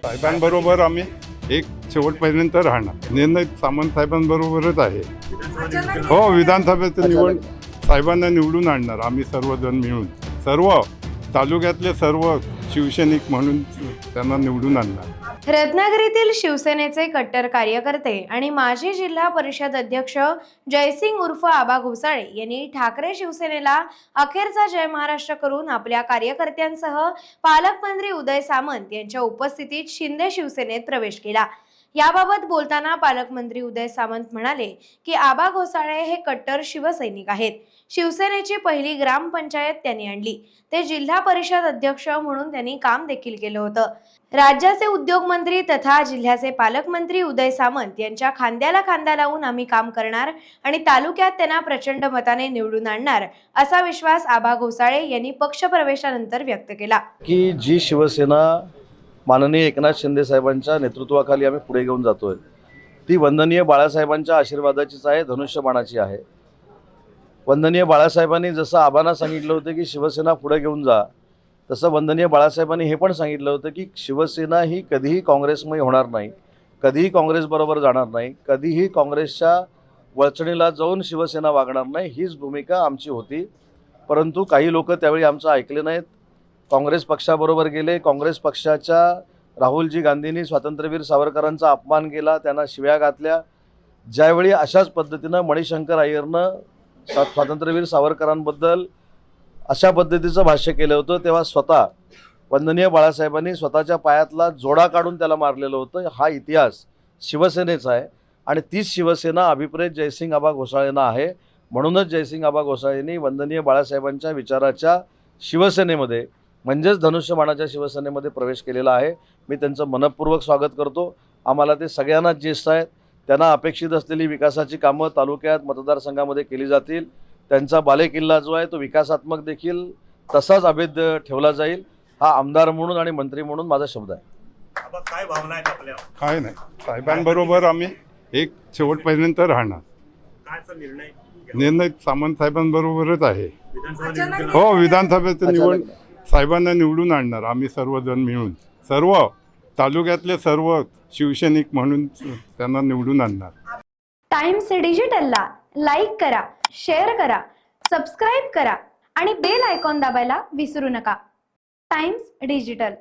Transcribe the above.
साहेबांबरोबर आम्ही एक शेवटपर्यंत राहणार. निर्णय सामंत साहेबांबरोबरच आहे. हो, विधानसभेचं निवड साहेबांना निवडून आणणार आम्ही सर्वजण मिळून. सर्व तालुक्यातले सर्व शिवसैनिक म्हणून त्यांना निवडून आणणार. रत्नागिरीतील शिवसेनेचे कट्टर कार्यकर्ते आणि माजी जिल्हा परिषद अध्यक्ष जयसिंग उर्फ आबा घोसाळे यांनी ठाकरे शिवसेनेला अखेरचा जय महाराष्ट्र करून आपल्या कार्यकर्त्यांसह पालकमंत्री उदय सामंत यांच्या उपस्थितीत शिंदे शिवसेनेत प्रवेश केला. याबाबत बोलताना पालकमंत्री उदय सामंत म्हणाले की आबा घोसाळे हे कट्टर शिवसैनिक आहेत. शिवसेनेची पहिली ग्रामपंचायत त्यांनी आणली. ते जिल्हा परिषद अध्यक्ष म्हणून त्यांनी काम देखील केलं होतं. राज्याचे उद्योगमंत्री तथा जिल्ह्याचे पालकमंत्री उदय सामंत यांच्या खांद्याला खांदा लावून आम्ही काम करणार आणि तालुक्यात त्यांना प्रचंड मताने निवडून आणणार असा विश्वास आबा घोसाळे यांनी पक्षप्रवेशानंतर व्यक्त केला. की जी शिवसेना माननीय एकनाथ शिंदे साहेबांच्या नेतृत्वाखाली आम्ही पुढे घेऊन जातोय ती वंदनीय बाळासाहेबांच्या आशीर्वादाचीच आहे, धनुष्यबाणाची आहे. वंदनीय बाळासाहेबांनी जसं आबांना सांगितलं होतं की शिवसेना पुढे घेऊन जा, तसं वंदनीय बाळासाहेबांनी हे पण सांगितलं होतं की शिवसेना ही कधीही काँग्रेसमय होणार नाही, कधीही काँग्रेसबरोबर जाणार नाही, कधीही काँग्रेसच्या वळचणीला जाऊन शिवसेना वागणार नाही, हीच भूमिका आमची होती. परंतु काही लोक त्यावेळी आमचं ऐकले नाहीत, काँग्रेस पक्षाबरोबर गेले. काँग्रेस पक्षाच्या राहुलजी गांधींनी स्वातंत्र्यवीर सावरकरांचा अपमान केला, त्यांना शिव्या घातल्या. ज्यावेळी अशाच पद्धतीनं मणिशंकर अय्यरनं स्वातंत्र्यवीर सावरकरांबद्दल अशा पद्धतीचं भाष्य केलं होतं, तेव्हा स्वतः वंदनीय बाळासाहेबांनी स्वतःच्या पायातला जोडा काढून त्याला मारलेलं होतं. हा इतिहास शिवसेनेचा आहे आणि तीच शिवसेना अभिप्रेत जयसिंग आबा घोसाळेंना आहे. म्हणूनच जयसिंग आबा घोसाळेंनी वंदनीय बाळासाहेबांच्या विचाराच्या शिवसेनेमध्ये म्हणजेच धनुष्यबाणाच्या शिवसेनेमध्ये प्रवेश केलेला आहे. मी त्यांचं मनपूर्वक स्वागत करतो. आम्हाला ते सगळ्यांनाच ज्येष्ठ आहेत. त्यांना अपेक्षित असलेली विकासाची कामं तालुक्यात मतदारसंघामध्ये केली जातील. त्यांचा बालेकिल्ला जो आहे तो विकासात्मक देखील तसाच अभेद ठेवला जाईल. हा आमदार म्हणून आणि मंत्री म्हणून माझा शब्द आहे. काय भावना आहेत आपल्या? काय नाही, साहेबांबरोबर आम्ही एक शेवटपर्यंत राहणार. निर्णय सामंत साहेबांबरोबरच आहे. हो, विधानसभेचं निवड साहेबांना निवडून आणणार आम्ही सर्वजण मिळून. सर्व तालुक्यातले सर्व शिवसैनिक म्हणून त्यांना निवडून आणणार. टाइम्स डिजिटलला लाईक करा, शेअर करा, सबस्क्राईब करा आणि बेल आयकॉन दाबायला विसरू नका. Times digital.